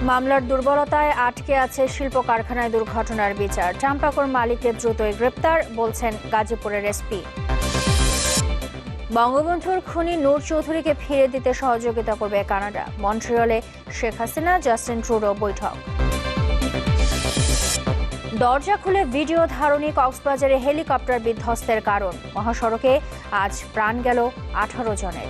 মামলার দুর্বলতায় আটকে আছে শিল্প কারখানায় দুর্ঘটনার বিচার। চাম্পাকোর মালিকের দ্রুতই গ্রেপ্তার, বলছেন গাজীপুরের এসপি। বঙ্গবন্ধুর খুনি নূর চৌধুরীকে ফিরে দিতে সহযোগিতা করবে কানাডা। মন্ট্রিয়লে শেখ হাসিনা জাস্টিন ট্রুডো বৈঠক। দরজা খুলে ভিডিও ধারণী কক্সবাজারে হেলিকপ্টার বিধ্বস্তের কারণ। মহাসড়কে আজ প্রাণ গেল 18 জনের।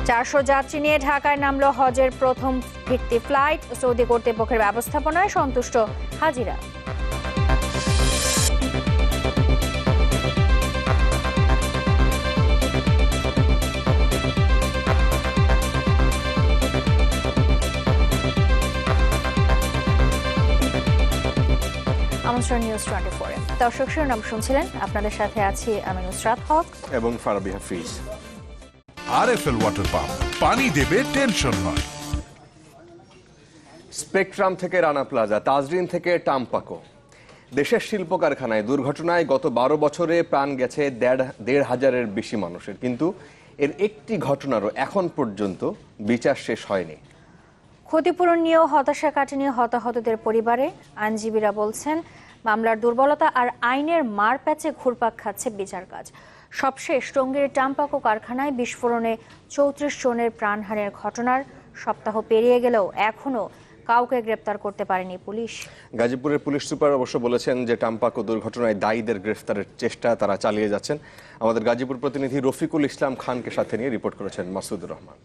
400 যাত্রী নিয়ে ঢাকায় নামল হজের প্রথম ভিত্তি ফ্লাইট। সৌদি কর্তৃপক্ষের ব্যবস্থাপনায় সন্তুষ্ট হাজিরা। আমন্ত্রণ নিউজ 24 দর্শক শিরোনাম শুনছিলেন, আপনাদের সাথে আছি আমি নুসরাত হক এবং ফারাবি হাফিজ। আরএফএল ওয়াটার পাম্প, পানি দেবে টেনশন নয়। স্পেকট্রাম থেকে রানা প্লাজা, তাজরিন থেকে টাম্পাকো, দেশের শিল্প কারখানায় দুর্ঘটনায় গত 12 বছরে প্রাণ গেছে 1,500-এর বেশি মানুষের, কিন্তু এর একটি ঘটনারও এখন পর্যন্ত বিচার শেষ হয়নি। ক্ষতিপূরণ নিয়েও হতাশা কাটেনি হতাহতদের পরিবারে। আইনজীবীরা বলছেন, মামলার দুর্বলতা আর আইনের মার প্যাচে ঘুরপাক খাচ্ছে বিচার কাজ। সবশেষ টঙ্গীর টাম্পাকো কারখানায় বিস্ফোরণে 34 জনের প্রাণহানির ঘটনার সপ্তাহ পেরিয়ে গেলেও এখনও কাউকে গ্রেপ্তার করতে পারেনি পুলিশ। গাজীপুরের পুলিশ সুপার অবশ্য বলেছেন যে টাম্পাকো দুর্ঘটনায় দায়ীদের গ্রেফতারের চেষ্টা তারা চালিয়ে যাচ্ছেন। আমাদের গাজীপুর প্রতিনিধি রফিকুল ইসলাম খানকে সাথে নিয়ে রিপোর্ট করেছেন মাসুদুর রহমান।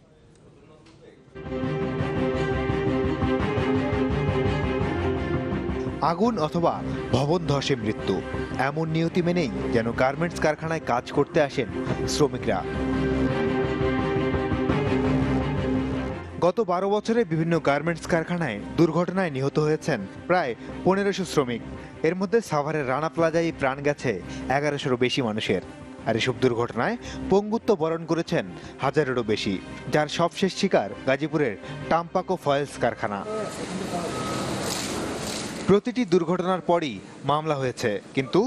আগুন অথবা ভবন ধসে মৃত্যু, এমন নিয়তি মেনেই যেন গার্মেন্টস কারখানায় কাজ করতে আসেন শ্রমিকরা। গত 12 বছরে বিভিন্ন গার্মেন্টস কারখানায় দুর্ঘটনায় নিহত হয়েছেন প্রায় 1500 শ্রমিক। এর মধ্যে সাভারের রানা প্লাজায় প্রাণ গেছে 1100-এরও বেশি মানুষের। আর এসব দুর্ঘটনায় পঙ্গুত্ব বরণ করেছেন 1000-এরও বেশি, যার সবশেষ শিকার গাজীপুরের টাম্পাকো ফয়েলস কারখানা। প্রতিটি দুর্ঘটনার পরই মামলা হয়েছে, কিন্তু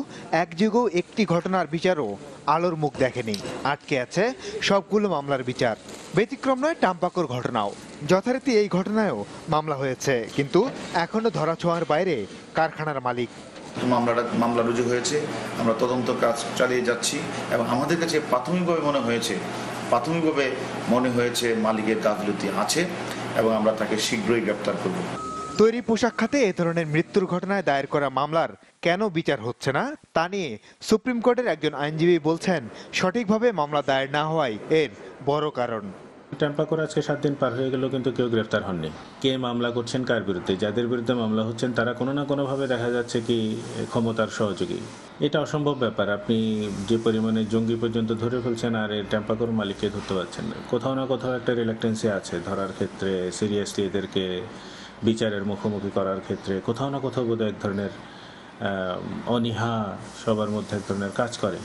এক যুগেও একটি ঘটনার বিচারও আলোর মুখ দেখেনি। আটকে আছে সবগুলো মামলার বিচার। ব্যতিক্রম নয় টাম্পাকোর ঘটনাও। যথারীতি এই ঘটনায়ও মামলা হয়েছে, কিন্তু এখনো ধরাছোঁয়ার বাইরে কারখানার মালিক। মামলা রুজু হয়েছে, আমরা তদন্ত কাজ চালিয়ে যাচ্ছি এবং আমাদের কাছে প্রাথমিকভাবে মনে হয়েছে মালিকের গাফিলতি আছে এবং আমরা তাকে শীঘ্রই গ্রেপ্তার করব। তৈরি পোশাক খাতে এ ধরনের মৃত্যুর ঘটনায় দায়ের করা মামলার কেন বিচার হচ্ছে না তা নিয়ে সুপ্রিম কোর্টের একজন আইনজীবী বলছেন, সঠিকভাবে মামলা দায়ের না হওয়াই এর বড় কারণ। টাম্পাকোর আজকে 7 দিন পার হয়ে গেল, কিন্তু কেউ গ্রেফতার হননি। কে মামলা করছেন কার বিরুদ্ধে? যাদের বিরুদ্ধে মামলা হচ্ছেন তারা কোনো না কোনোভাবে দেখা যাচ্ছে কি ক্ষমতার সহযোগী। এটা অসম্ভব ব্যাপার। আপনি যে পরিমাণে জঙ্গি পর্যন্ত ধরে ফেলছেন আর এই টাম্পাকোর মালিককে ধরতে পারছেন না। কোথাও না কোথাও একটা রিল্যাক্টেন্সি আছে ধরার ক্ষেত্রে, সিরিয়াসলি এদেরকে বিচারের মুখোমুখি করার ক্ষেত্রে কোথাও না কোথাও বোধহয় এক ধরনের অনীহা সবার মধ্যে এক ধরনের কাজ করে।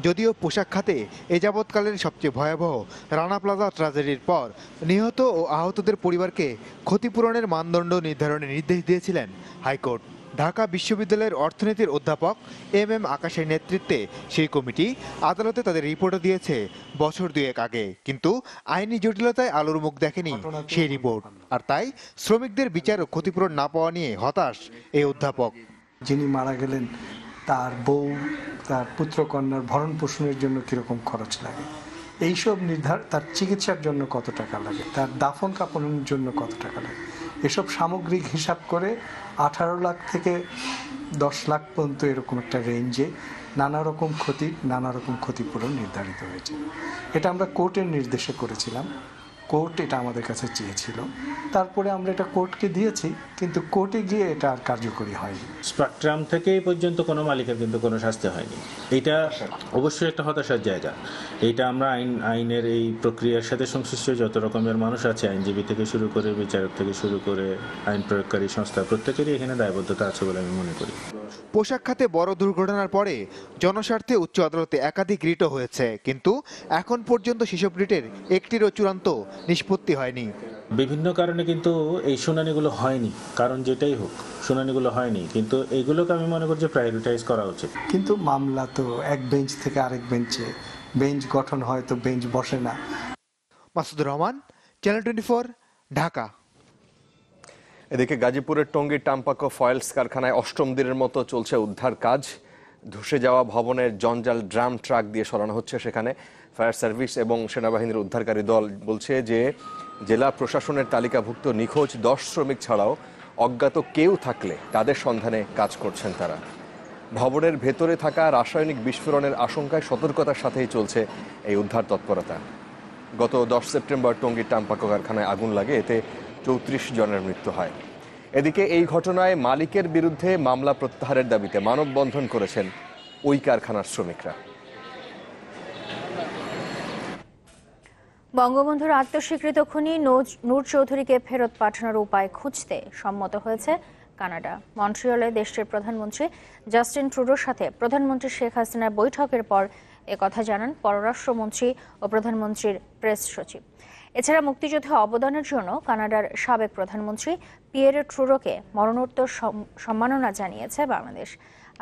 যদিও পোশাক খাতে এ যাবৎকালের সবচেয়ে ভয়াবহ রানা প্লাজা ট্র্যাজেডির পর নিহত ও আহতদের পরিবারকে ক্ষতিপূরণের মানদণ্ড নির্ধারণের নির্দেশ দিয়েছিলেন হাইকোর্ট। ঢাকা বিশ্ববিদ্যালয়ের অর্থনীতির অধ্যাপক এম আকাশের নেতৃত্বে সেই কমিটি আদালতে তাদের রিপোর্টও দিয়েছে বছর 2 আগে, কিন্তু আইনি জটিলতায় আলোর মুখ দেখেনি সেই রিপোর্ট। আর তাই শ্রমিকদের বিচার ও ক্ষতিপূরণ না পাওয়া নিয়ে হতাশ এই অধ্যাপক। যিনি মারা গেলেন তার বউ, তার পুত্রকন্যার ভরণ পোষণের জন্য কীরকম খরচ লাগে, এইসব তার চিকিৎসার জন্য কত টাকা লাগে, তার দাফন কাফনের জন্য কত টাকা লাগে, এসব সামগ্রিক হিসাব করে 18 লাখ থেকে 10 লাখ পর্যন্ত এরকম একটা রেঞ্জে নানা রকম ক্ষতিপূরণ নির্ধারিত হয়েছে। এটা আমরা কোর্টের নির্দেশে করেছিলাম। কোর্ট এটা আমাদের কাছে চেয়েছিল, তারপরে আমরা এটা কোর্টকে দিয়েছি, কিন্তু কোর্টে গিয়ে এটা আর কার্যকরী হয়নি। স্পেকট্রাম থেকে এই পর্যন্ত কোনো মালিকের কিন্তু কোনো শাস্তি হয়নি। এটা অবশ্যই একটা হতাশার জায়গা। এইটা আমরা আইনের এই প্রক্রিয়ার সাথে সংশ্লিষ্ট যত রকমের মানুষ আছে, আইনজীবী থেকে শুরু করে বিচারক থেকে শুরু করে আইন প্রয়োগকারী সংস্থা, প্রত্যেকেরই এখানে দায়বদ্ধতা আছে বলে আমি মনে করি। পোশাক খাতে বড় দুর্ঘটনার পরে জনস্বার্থে উচ্চ আদালতে একাধিক রিটও হয়েছে, কিন্তু এখন পর্যন্ত সেসব রিটের একটিরও চূড়ান্ত নিষ্পত্তি হয়নি। বিভিন্ন কারণে কিন্তু এই শুনানিগুলো হয়নি, কারণ যেটাই হোক শুনানিগুলো হয়নি, কিন্তু এইগুলোকে আমি মনে করি যে প্রায়োরিটাইজ করা উচিত। কিন্তু মামলা তো এক বেঞ্চ থেকে আরেক বেঞ্চে বেঞ্চ গঠন হয়, তো বেঞ্চ বসে না। মাসুদুর রহমান, চ্যানেল 24, ঢাকা। এদিকে গাজীপুরের টঙ্গীর টাম্পাকো ফয়েলস কারখানায় অষ্টম দিনের মতো চলছে উদ্ধার কাজ। ধসে যাওয়া ভবনের জঞ্জাল ড্রাম ট্রাক দিয়ে সরানো হচ্ছে। সেখানে ফায়ার সার্ভিস এবং সেনাবাহিনীর উদ্ধারকারী দল বলছে যে জেলা প্রশাসনের তালিকাভুক্ত নিখোঁজ 10 শ্রমিক ছাড়াও অজ্ঞাত কেউ থাকলে তাদের সন্ধানে কাজ করছেন তারা। ভবনের ভেতরে থাকা রাসায়নিক বিস্ফোরণের আশঙ্কায় সতর্কতার সাথেই চলছে এই উদ্ধার তৎপরতা। গত 10 সেপ্টেম্বর টঙ্গীর টাম্পাকো কারখানায় আগুন লাগে, এতে 34 জনের মৃত্যু হয়। এদিকে এই ঘটনায় মালিকের বিরুদ্ধে মামলা প্রত্যাহারের দাবিতে মানববন্ধন করেছেন ওই কারখানার শ্রমিকরা। বঙ্গবন্ধুর আত্মস্বীকৃত খুনি নূর চৌধুরীকে ফেরত পাঠানোর উপায় খুঁজতে সম্মত হয়েছে কানাডা। মন্ট্রিয়লে দেশটির প্রধানমন্ত্রী জাস্টিন ট্রুডোর সাথে প্রধানমন্ত্রী শেখ হাসিনার বৈঠকের পর একথা জানান পররাষ্ট্রমন্ত্রী ও প্রধানমন্ত্রীর প্রেস সচিব। এছাড়া মুক্তিযুদ্ধে অবদানের জন্য কানাডার সাবেক প্রধানমন্ত্রী পিয়েরে ট্রুডোকে মরণোত্তর সম্মাননা জানিয়েছে বাংলাদেশ।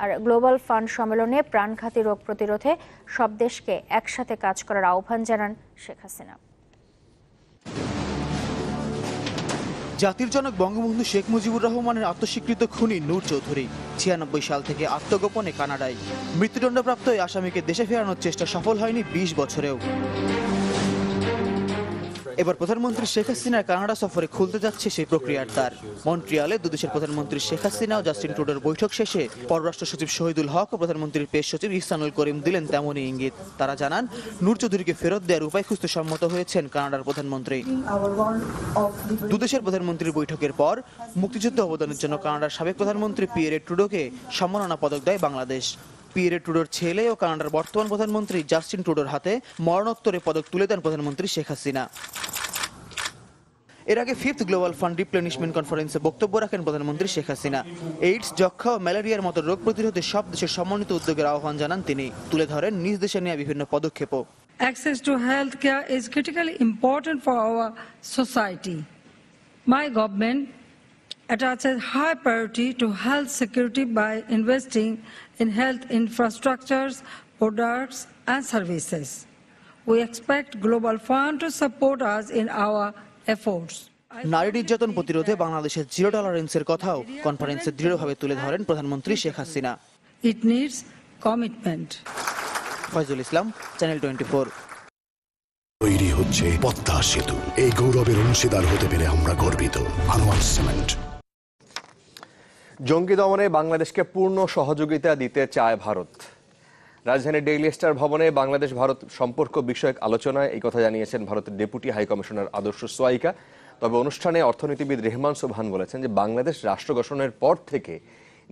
আর গ্লোবাল ফান্ড সম্মেলনে প্রাণঘাতী রোগ প্রতিরোধে সব দেশকে একসাথে কাজ করার আহ্বান জানান শেখ হাসিনা। জাতির জনক বঙ্গবন্ধু শেখ মুজিবুর রহমানের আত্মস্বীকৃত খুনি নূর চৌধুরী 96 সাল থেকে আত্মগোপনে কানাডায়। মৃত্যুদণ্ডপ্রাপ্ত এই আসামিকে দেশে ফেরানোর চেষ্টা সফল হয়নি 20 বছরেও। এবার প্রধানমন্ত্রী শেখ হাসিনার কানাডা সফরে খুলতে যাচ্ছে সেই প্রক্রিয়ার দ্বার। মন্ট্রিয়ালে দুদেশের প্রধানমন্ত্রী শেখ হাসিনা ও জাস্টিন ট্রুডোর বৈঠক শেষে পররাষ্ট্র সচিব শহীদুল হক ও প্রধানমন্ত্রীর পেশ সচিব ইহসানুল করিম দিলেন তেমনই ইঙ্গিত। তারা জানান নূর চৌধুরীকে ফেরত দেওয়ার উপায় খুঁজতে সম্মত হয়েছেন কানাডার প্রধানমন্ত্রী। দুদেশের প্রধানমন্ত্রীর বৈঠকের পর মুক্তিযুদ্ধ অবদানের জন্য কানাডার সাবেক প্রধানমন্ত্রী পিয়েরে ট্রুডোকে সম্মাননা পদক দেয় বাংলাদেশ। পিয়েরে ট্রুডোর ছেলে ও কানাডার বর্তমান প্রধানমন্ত্রী জাস্টিন ট্রুডোর হাতে মরণোত্তরে পদক তুলে দেন প্রধানমন্ত্রী শেখ হাসিনা। এর আগে 5th গ্লোবাল ফান্ড রিপ্লেনিশমেন্ট কনফারেন্সে বক্তব্য রাখেন প্রধানমন্ত্রী শেখ হাসিনা। এইডস, যক্ষ্মা ও ম্যালেরিয়ার মতো রোগ প্রতিরোধে সব দেশের সমন্বিত উদ্যোগের আহ্বান জানান তিনি। তুলে ধরেন নিজ দেশে নেওয়া বিভিন্ন পদক্ষেপও। Access to health care is critically important for our society. My government attaches high priority to health security by investing in health infrastructures, products and services. We expect Global Fund to support us in our efforts. নারী নির্যাতন প্রতিরোধে বাংলাদেশের zero টলারেন্সের কথাও কনফারেন্সে দৃঢ়ভাবে তুলে ধরেন প্রধানমন্ত্রী Sheikh Hasina. It needs commitment. Faizul Islam, channel 24। তৈরি হচ্ছে পদ্মা সেতু। এই গৌরবের অংশীদার হতে পেরে আমরা গর্বিত। আনোয়ার সিমেন্ট। জঙ্গি দমনে বাংলাদেশকে পূর্ণ সহযোগিতা দিতে চায় ভারত। রাজধানীর ডেইলি স্টার ভবনে বাংলাদেশ ভারত সম্পর্ক বিষয়ক আলোচনায় এই কথা জানিয়েছেন ভারতের ডেপুটি হাইকমিশনার আদর্শ সোয়াইকা। তবে অনুষ্ঠানে অর্থনীতিবিদ রেহমান সোবহান বলেছেন যে বাংলাদেশ রাষ্ট্র গঠনের পর থেকে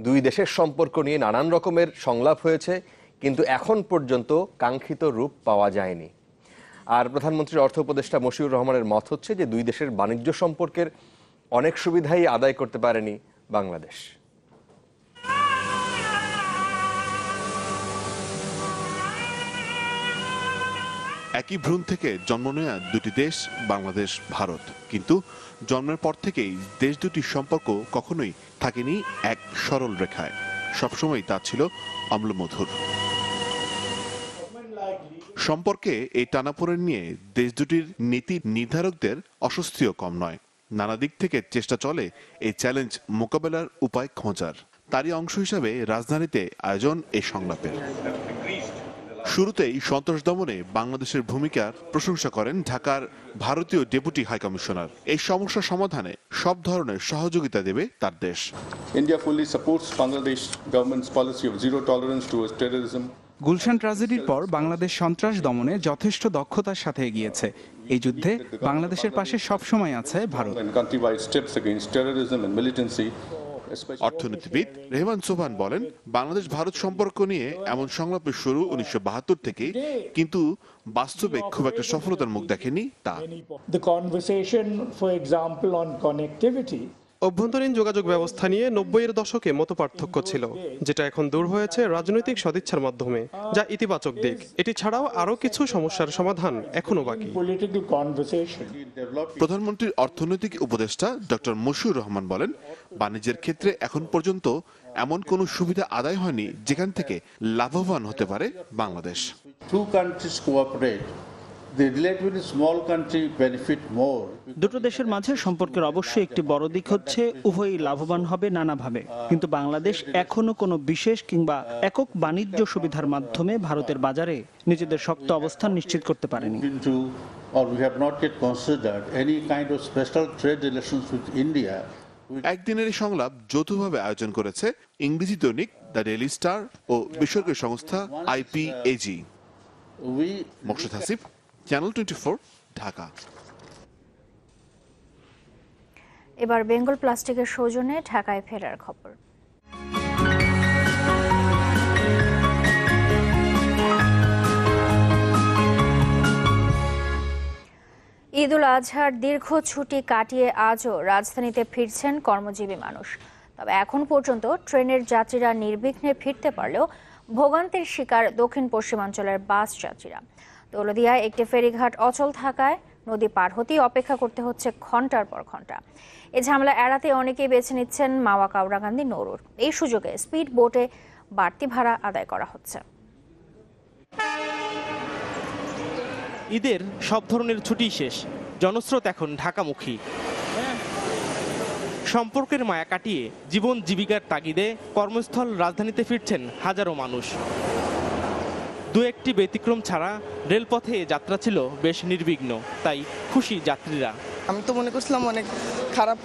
দুই দেশের সম্পর্ক নিয়ে নানান রকমের সংলাপ হয়েছে, কিন্তু এখন পর্যন্ত কাঙ্ক্ষিত রূপ পাওয়া যায়নি। আর প্রধানমন্ত্রীর অর্থ উপদেষ্টা মশিউর রহমানের মত হচ্ছে যে দুই দেশের বাণিজ্য সম্পর্কের অনেক সুবিধাই আদায় করতে পারেনি বাংলাদেশ। একই ভ্রূণ থেকে জন্ম নেয়া দুটি দেশ বাংলাদেশ ভারত, কিন্তু জন্মের পর থেকেই দেশ দুটির সম্পর্ক কখনোই থাকেনি এক সরল রেখায়। সবসময় তা ছিল অম্লমধুর। সম্পর্কে এই টানাপোড়েন নিয়ে দেশ দুটির নীতি নির্ধারকদের অস্বস্তিও কম নয়। নানা দিক থেকে চেষ্টা চলে এই চ্যালেঞ্জ মোকাবেলার উপায় খোঁজার। তারই অংশ হিসাবে রাজধানীতে আয়োজন এই সংলাপের। শুরুতেই সন্ত্রাস দমনে বাংলাদেশের ভূমিকার প্রশংসা করেন ঢাকার ভারতীয় ডেপুটি হাইকমিশনার। এই সমস্যা সমাধানে সব ধরনের সহযোগিতা দেবে তার দেশ। India fully supports Bangladesh government's policy of zero tolerance towards terrorism. Gulshan ট্র্যাজেডির পর বাংলাদেশ সন্ত্রাস দমনে যথেষ্ট দক্ষতার সাথে এগিয়েছে। এই যুদ্ধে বাংলাদেশের পাশে সবসময় আছে ভারত। অর্থনীতিবিদ রেহমান সোবহান বলেন, বাংলাদেশ ভারত সম্পর্ক নিয়ে এমন সংলাপের শুরু 1972 থেকে, কিন্তু বাস্তবে খুব একটা সফলতার মুখ দেখেনি তা। অভ্যন্তরীণ যোগাযোগ ব্যবস্থা নিয়ে 90-এর দশকে মতপার্থক্য ছিল, যেটা এখন দূর হয়েছে রাজনৈতিক সদিচ্ছার মাধ্যমে, যা ইতিবাচক দিক। এটি ছাড়াও আরও কিছু সমস্যার সমাধান এখনো বাকি। প্রধানমন্ত্রীর অর্থনৈতিক উপদেষ্টা ডক্টর মশিউর রহমান বলেন, বাণিজ্যের ক্ষেত্রে এখন পর্যন্ত এমন কোনো সুবিধা আদায় হয়নি যেখান থেকে লাভবান হতে পারে বাংলাদেশ। Two countries cooperate দুটো দেশের মাঝে সম্পর্কের অবশ্যই একটি বড় দিক হচ্ছে উভয়ই লাভবান হবে নানাভাবে, কিন্তু বাংলাদেশ এখনো কোনো বিশেষ কিংবা একক বাণিজ্য সুবিধার মাধ্যমে ভারতের বাজারে নিজেদের শক্ত অবস্থান নিশ্চিত করতে পারেনি। একদিনের এই সংলাপ যৌথভাবে আয়োজন করেছে ইংরেজি দৈনিক দ্য ডেইলি স্টার ও বেসরকারি সংস্থা IPAG। মোকসুদ হাসিব, চ্যানেল 24, ঢাকা। এবার বেঙ্গল প্লাস্টিকের সৌজন্যে ঢাকায় ফেরার খবর। ঈদ উল আজহার দীর্ঘ ছুটি কাটিয়ে আজও রাজধানীতে ফিরছেন কর্মজীবী মানুষ। তবে এখন পর্যন্ত ট্রেনের যাত্রীরা নির্বিঘ্নে ফিরতে পারলেও ভোগান্তির শিকার দক্ষিণ পশ্চিমাঞ্চলের বাস যাত্রীরা। দৌলদিয়ায় একটি ফেরিঘাট অচল থাকায় নদী পার হতেই অপেক্ষা করতে হচ্ছে ঘন্টার পর ঘন্টা। এই ঝামেলা এড়াতে অনেকেই বেছে নিচ্ছেন মাওয়া কাউরাকান্দি নৌরুট। এই সুযোগে স্পিড বোটে বাড়তি ভাড়া আদায় করা হচ্ছে। ঈদের সব ধরনের ছুটি শেষ, জনস্রোত এখন ঢাকামুখী। সম্পর্কের মায়া কাটিয়ে জীবন জীবিকার তাগিদে কর্মস্থল রাজধানীতে ফিরছেন হাজারো মানুষ। দু একটি ব্যতিক্রম ছাড়া রেলপথে যাত্রা ছিল বেশ নির্বিঘ্ন, তাই খুশি যাত্রীরা। আমি তো মনে করছিলাম অনেক খারাপ,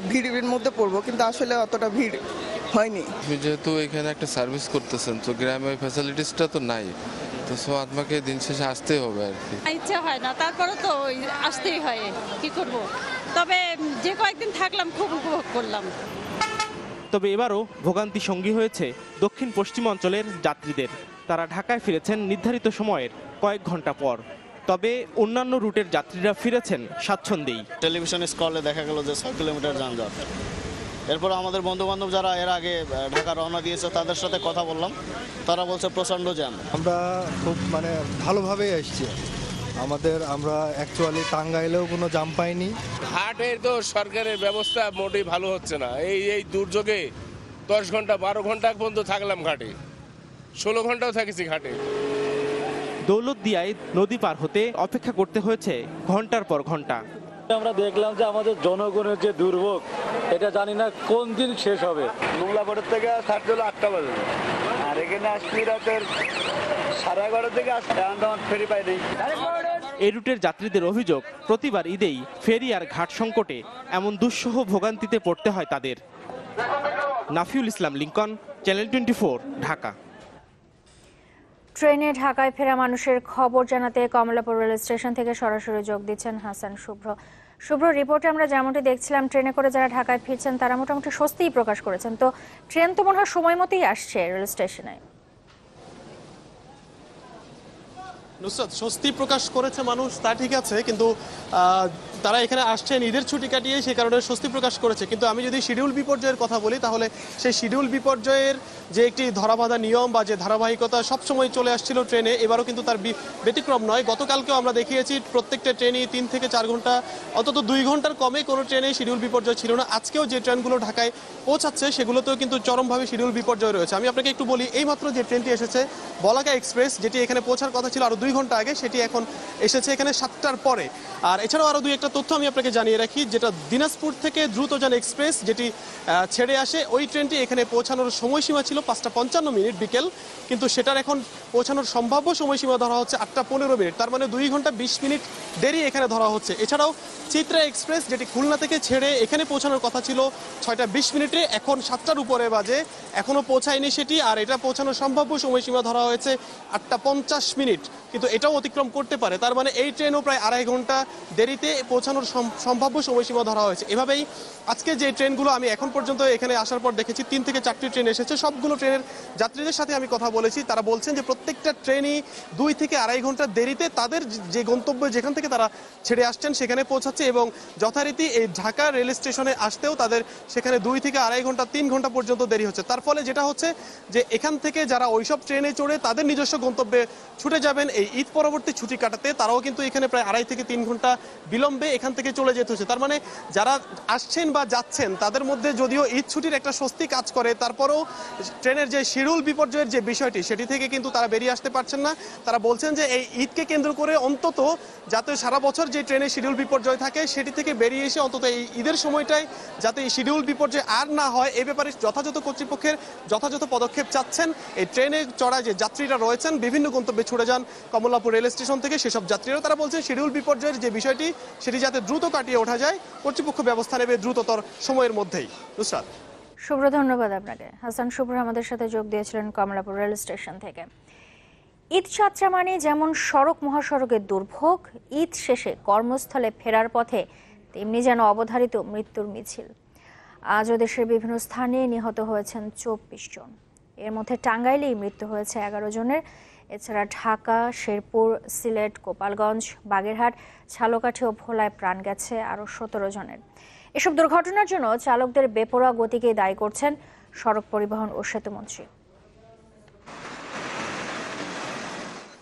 ভিড়ের মধ্যে পড়বো, কিন্তু আসলে অতটা ভিড় হয়নি। যেহেতু এখানে একটা সার্ভিস করতেছেন, তো গ্রামে ওই ফ্যাসিলিটিসটা তো নাই, তো সো আপনাকে দিন শেষে আসতেই হবে আর কি। ইচ্ছা হয় না, তারপরে তো আসতেই হয়, কি করব। তবে যে কয়েকদিন থাকলাম খুব উপভোগ করলাম। তবে এবারও ভোগান্তি সঙ্গী হয়েছে দক্ষিণ পশ্চিমাঞ্চলের যাত্রীদের। তারা ঢাকায় ফিরেছেন নির্ধারিত সময়ের কয়েক ঘন্টা পর। তবে অন্যান্য রুটের যাত্রীরা ফিরেছেন স্বাচ্ছন্দ্যেই। টেলিভিশন স্ক্রলে দেখা গেল যে 6 কিলোমিটার যানজট। এরপর আমাদের বন্ধু বান্ধব যারা এর আগে ঢাকা রওনা দিয়েছে তাদের সাথে কথা বললাম, তারা বলছে প্রচণ্ড জ্যাম। আমরা খুব ভালোভাবেই এসেছি। আমরা অ্যাকচুয়ালি টাঙ্গাইলেও কোনো জাম পাইনি। হাটের তো সরকারের ব্যবস্থা মোটেই ভালো হচ্ছে না। এই দুর্যোগে 10 ঘন্টা 12 ঘন্টা পর্যন্ত থাকলাম ঘাটে, 16 ঘন্টাও থাকিছি ঘাটে। দৌলতদিয়ায় নদী পার হতে অপেক্ষা করতে হয়েছে ঘন্টার পর ঘন্টা। আমরা দেখলাম যে আমাদের জনগণের যে দুর্ভোগ, এটা জানি না কোন দিন শেষ হবে। মোংলাপাড়ের থেকে ছাড়তে হলো 8টা বাজে, আর এখানে আসছি রাতের 11:30 থেকে আসতে আমার ফেরি পাই নেই। এই রুটের যাত্রীদের অভিযোগ, প্রতিবার ঈদেই ফেরি আর ঘাট সংকটে এমন দুঃসহ ভোগান্তিতে পড়তে হয় তাদের। নাফিউল ইসলাম লিঙ্কন, চ্যানেল 24, ঢাকা। ট্রেনে ঢাকায় ফেরা মানুষের খবর জানাতে কমলাপুর রেল স্টেশন থেকে সরাসরি যোগ দিচ্ছেন হাসান শুভ্র। শুভ্র, রিপোর্টে আমরা যেমনটি দেখছিলাম, ট্রেনে করে যারা ঢাকায় ফিরছেন তারা মোটামুটি স্বস্তিই প্রকাশ করেছেন। তো ট্রেন তো মনে হয় সময় মতোই আসছে রেল স্টেশনে। নুসরাত, স্বস্তি প্রকাশ করেছে মানুষ, তা ঠিক আছে, কিন্তু তারা এখানে আসছেন ঈদের ছুটি কাটিয়ে, সেই কারণে স্বস্তি প্রকাশ করেছে। কিন্তু আমি যদি শিডিউল বিপর্যয়ের কথা বলি, তাহলে সেই শিডিউল বিপর্যয়ের যে একটি ধরাবাঁধা নিয়ম বা যে ধারাবাহিকতা সবসময় চলে আসছিল ট্রেনে, এবারও কিন্তু তার ব্যতিক্রম নয়। গতকালকেও আমরা দেখিয়েছি প্রত্যেকটা ট্রেনই 3 থেকে 4 ঘন্টা, অন্তত 2 ঘন্টার কমে কোনো ট্রেনে শিডিউল বিপর্যয় ছিল না। আজকেও যে ট্রেনগুলো ঢাকায় পৌঁছাচ্ছে সেগুলোতেও কিন্তু চরমভাবে শিডিউল বিপর্যয় রয়েছে। আমি আপনাকে একটু বলি, এইমাত্র যে ট্রেনটি এসেছে বলাকা এক্সপ্রেস, যেটি এখানে পৌঁছার কথা ছিল আরও 2 ঘন্টা আগে, সেটি এখন এসেছে এখানে 7টার পরে। আর এছাড়াও আরও 2 একটা তথ্য আমি আপনাকে জানিয়ে রাখি, যেটা দিনাজপুর থেকে দ্রুতযান এক্সপ্রেস যেটি ছেড়ে আসে, ওই ট্রেনটি এখানে পৌঁছানোর সময়সীমা ছিল 5:55 বিকেল, কিন্তু সেটার এখন পৌঁছানোর সম্ভাব্য সময়সীমা ধরা হচ্ছে 8:15। তার মানে 2 ঘন্টা 20 মিনিট দেরি এখানে ধরা হচ্ছে। এছাড়াও চিত্রা এক্সপ্রেস যেটি খুলনা থেকে ছেড়ে এখানে পৌঁছানোর কথা ছিল 6:20, এখন 7টার উপরে বাজে, এখনও পৌঁছায়নি সেটি। আর এটা পৌঁছানোর সম্ভাব্য সময়সীমা ধরা হয়েছে 8:50, কিন্তু এটাও অতিক্রম করতে পারে। তার মানে এই ট্রেনও প্রায় 2.5 ঘন্টা দেরিতে পৌঁছানোর সম্ভাব্য সময়সীমা ধরা হয়েছে। এভাবেই আজকে যে ট্রেনগুলো আমি এখন পর্যন্ত এখানে আসার পর দেখেছি, 3 থেকে 4টি ট্রেন এসেছে। সবগুলো ট্রেনের যাত্রীদের সাথে আমি কথা বলেছি, তারা বলছেন যে প্রত্যেকটা ট্রেনই 2 থেকে 2.5 ঘন্টা দেরিতে তাদের যে গন্তব্য, যেখান থেকে তারা ছেড়ে আসছেন সেখানে পৌঁছাচ্ছে, এবং যথারীতি এই ঢাকা রেল স্টেশনে আসতেও তাদের সেখানে 2 থেকে 2.5 ঘন্টা 3 ঘন্টা পর্যন্ত দেরি হচ্ছে। তার ফলে যেটা হচ্ছে যে এখান থেকে যারা ওইসব ট্রেনে চড়ে তাদের নিজস্ব গন্তব্যে ছুটে যাবেন, এই ঈদ পরবর্তী ছুটি কাটাতে তারাও কিন্তু এখানে প্রায় 2.5 থেকে 3 ঘন্টা বিলম্বে এখান থেকে চলে যেতে হচ্ছে। তার মানে যারা আসছেন বা যাচ্ছেন তাদের মধ্যে যদিও ঈদ ছুটির একটা স্বস্তি কাজ করে, তারপরেও ট্রেনের যে শিডিউল বিপর্যয়ের যে বিষয়টি সেটি থেকে কিন্তু তারা বেরিয়ে আসতে পারছেন না। তারা বলছেন যে এই ঈদকে কেন্দ্র করে অন্তত যাতে সারা বছর যে ট্রেনের শিডিউল বিপর্যয় থাকে সেটি থেকে বেরিয়ে এসে অন্তত এই ঈদের সময়টায় যাতে এই শিডিউল বিপর্যয় আর না হয় এ ব্যাপারে যথাযথ কর্তৃপক্ষের যথাযথ পদক্ষেপ চাচ্ছেন। এই ট্রেনে চড়া যে যাত্রীরা রয়েছেন বিভিন্ন গন্তব্যে ছুটে যান কমলাপুর রেল স্টেশন থেকে, সেসব যাত্রীরা তারা বলছেন শিডিউল বিপর্যয়ের যে বিষয়টি সেটি যাতে দ্রুত কাটিয়ে ওঠা যায়, কর্তৃপক্ষ ব্যবস্থা নেবে দ্রুততর সময়ের মধ্যেই। নুসরাত। শুভ্র, ধন্যবাদ আপনাকে। হাসান শুভ্র আমাদের সাথে যোগ দিয়েছিলেন কমলাপুর রেল স্টেশন থেকে। ঈদ যাত্রা মানে যেমন সড়ক মহাসড়কের দুর্ভোগ, ঈদ শেষে কর্মস্থলে ফেরার পথে তেমনি যেন অবধারিত মৃত্যুর মিছিল। আজও দেশের বিভিন্ন স্থানে নিহত হয়েছেন 24 জন। এর মধ্যে টাঙ্গাইলেই মৃত্যু হয়েছে 11 জনের। এছাড়া ঢাকা, শেরপুর, সিলেট, গোপালগঞ্জ, বাগেরহাট, ঝালকাঠি ও ভোলায় প্রাণ গেছে আরও 17 জনের। এসব দুর্ঘটনার জন্য চালকদের বেপরোয়া গতিকে দায়ী করছেন সড়ক পরিবহন ও সেতুমন্ত্রী।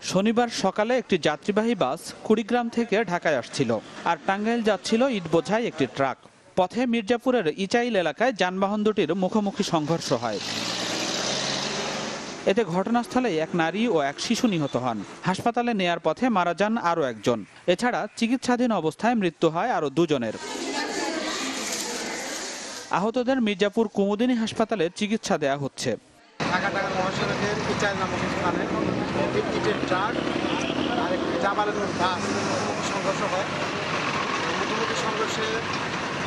শনিবার সকালে একটি যাত্রীবাহী বাস কুড়িগ্রাম থেকে ঢাকায় আসছিল আর টাঙ্গাইল যাচ্ছিল ইট বোঝাই একটি ট্রাক। পথে মির্জাপুরের ইচাইল এলাকায় যানবাহন দুটির মুখোমুখি সংঘর্ষ হয়। এতে ঘটনাস্থলে এক নারী ও এক শিশু নিহত হন। হাসপাতালে নেয়ার পথে মারা যান আরও একজন। এছাড়া চিকিৎসাধীন অবস্থায় মৃত্যু হয় আরও 2 জনের। আহতদের মির্জাপুর কুমুদিনী হাসপাতালে চিকিৎসা দেয়া হচ্ছে। ঢাকা মহাসড়কের ইচাইল নামক স্থানে ইটের ট্রাক আর একটি জামালের বাস সংঘর্ষ হয়। মুখোমুখি সংঘর্ষে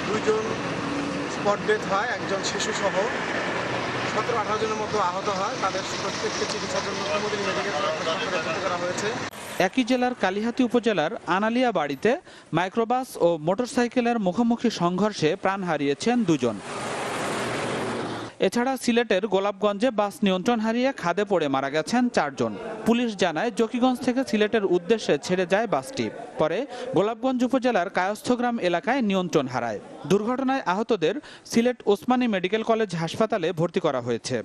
2 জন স্পট ডেথ হয়, একজন শিশু সহ 17-18 জনের মতো আহত হয়। তাদের প্রত্যেককে চিকিৎসার জন্য কুমুদিনী মেডিকেল কলেজ হাসপাতালে ভর্তি করা হয়েছে। একই জেলার কালিহাতী উপজেলার আনালিয়া বাড়িতে মাইক্রোবাস ও মোটরসাইকেলের মুখোমুখি সংঘর্ষে প্রাণ হারিয়েছেন 2 জন। এছাড়া সিলেটের গোলাপগঞ্জে বাস নিয়ন্ত্রণ হারিয়ে খাদে পড়ে মারা গেছেন 4 জন। পুলিশ জানায় জকিগঞ্জ থেকে সিলেটের উদ্দেশ্যে ছেড়ে যায় বাসটি, পরে গোলাপগঞ্জ উপজেলার কায়স্থগ্রাম এলাকায় নিয়ন্ত্রণ হারায়। দুর্ঘটনায় আহতদের সিলেট ওসমানী মেডিকেল কলেজ হাসপাতালে ভর্তি করা হয়েছে।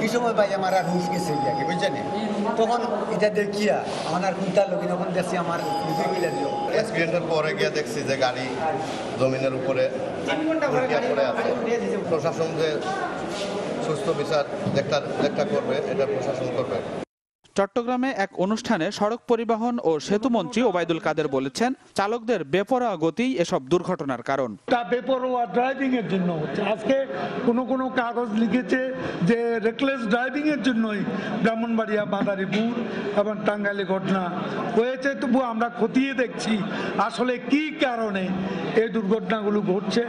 এই সময় ভাই আমার আর হুশ গেছে ইয়াকে বুঝছেন, তখন এটা দেখিয়া আমার কুন্তার লোক যখন দেখছি আমার অ্যাক্সিডেন্টের পরে গিয়ে দেখছি যে গাড়ি জমিনের উপরে পড়ে আছে। প্রশাসন যে সুস্থ বিচার দেখা করবে এটা প্রশাসন করবে। চট্টগ্রামে এক অনুষ্ঠানে সড়ক পরিবহন ও সেতুমন্ত্রী ওবায়দুল কাদের বলেছেন, চালকদের বেপরোয়া গতিই এসব দুর্ঘটনার কারণ। বেপরোয়া ড্রাইভিং এর জন্য হচ্ছে। আজকে কোনো কাগজ লিখেছে যে রেকলেস ড্রাইভিং এর জন্যই ব্রাহ্মণবাড়িয়া, মাদারীপুর এবং টাঙ্গাইলে ঘটনা হয়েছে। তবু আমরা খতিয়ে দেখছি আসলে কি কারণে এই দুর্ঘটনাগুলো ঘটছে।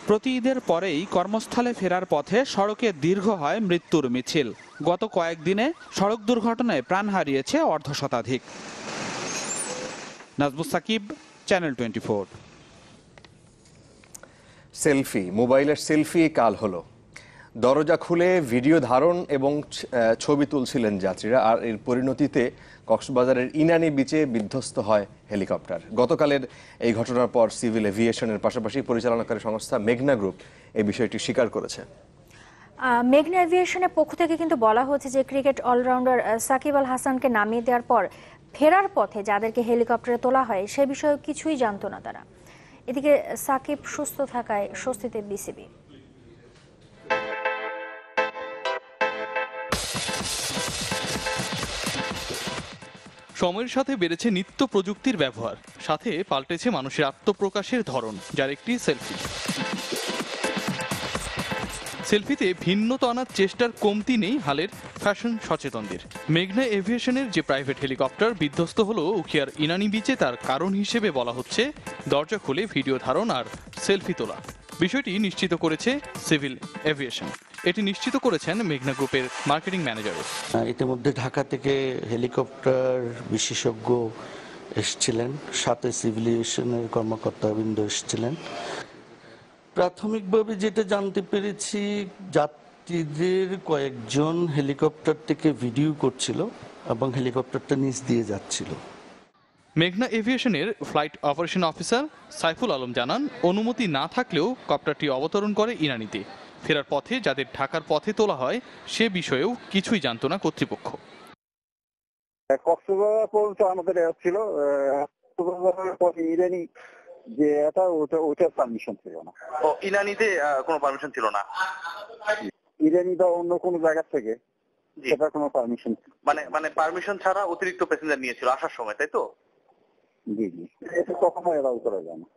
প্রতি ঈদের পরেই কর্মস্থলে ফেরার পথে সড়কে দীর্ঘ হয় মৃত্যুর মিছিল। গত কয়েকদিনে সড়ক দুর্ঘটনায় প্রাণ হারিয়েছে 1/2 শতাধিক। নাজমুস সাকিব, চ্যানেল 24। সেলফি, মোবাইলের সেলফি কাল হলো। দরজা খুলে ভিডিও ধারণ এবং ছবি তুলছিলেন যাত্রীরা, আর এর পরিণতিতে কক্সবাজারের ইনানি বিচে বিধ্বস্ত হয় হেলিকপ্টার। গতকালের এই ঘটনার পর সিভিল এভিয়েশনের পাশাপাশি পরিচালনাকারী সংস্থা মেঘনা গ্রুপ এই বিষয়টি স্বীকার করেছে। মেঘনা এভিয়েশনের পক্ষ থেকে কিন্তু বলা হচ্ছে যে ক্রিকেট অলরাউন্ডার সাকিব আল হাসানকে নামিয়ে দেওয়ার পর ফেরার পথে যাদেরকে হেলিকপ্টারে তোলা হয় সে বিষয়ে কিছুই জানতো না তারা। এদিকে সাকিব সুস্থ থাকায় স্বস্তিতে বিসিবি। সময়ের সাথে বেড়েছে নিত্য প্রযুক্তির ব্যবহার, সাথে পাল্টেছে মানুষের আত্মপ্রকাশের ধরন, যার একটি সেলফি। সেলফিতে ভিন্নতা আনার চেষ্টার কমতি নেই হালের ফ্যাশন সচেতনদের। মেঘনা এভিয়েশনের যে প্রাইভেট হেলিকপ্টার বিধ্বস্ত হলো উখিয়ার ইনানি বিচে, তার কারণ হিসেবে বলা হচ্ছে দরজা খুলে ভিডিও ধারণ আর সেলফি তোলা। বিষয়টি নিশ্চিত করেছে সিভিল এভিয়েশন। এটি নিশ্চিত করেছেন মেঘনা গ্রুপের মার্কেটিং ম্যানেজার। ইতিমধ্যে ঢাকা থেকে হেলিকপ্টার বিশেষজ্ঞ এসেছিলেন, সাথে সিভিল এভিয়েশনের কর্মকর্তাবৃন্দ এসেছিলেন। প্রাথমিকভাবে যেটা জানতে পেরেছি, যাত্রীদের কয়েকজন হেলিকপ্টার থেকে ভিডিও করছিল এবং হেলিকপ্টারটা নিচ দিয়ে যাচ্ছিল। মেঘনা এভিয়েশনের flight operation officer Saiful Alam জানান, অনুমতি না থাকলেও কপ্টারটি অবতরণ করে ইনানিতে। ফেরার পথে যাদের ঢাকার পথে তোলা হয় সে বিষয়েও কিছুই জানত না কর্তৃপক্ষ। কক্সবাজার পর্যন্ত আমাদের ছিল, কক্সবাজারের পরে ইরানি যে এটা ওটার পারমিশন ছিল না। ইনানিতে কোনো পারমিশন ছিল না, ইরানি বা অন্য কোনো জায়গা থেকে সেটা কোনো পারমিশন, মানে পারমিশন ছাড়া অতিরিক্ত প্যাসেঞ্জার নিয়েছিল আসার সময়, তাই তো? জি জি, এটা কখনো এলাও করা যায় না।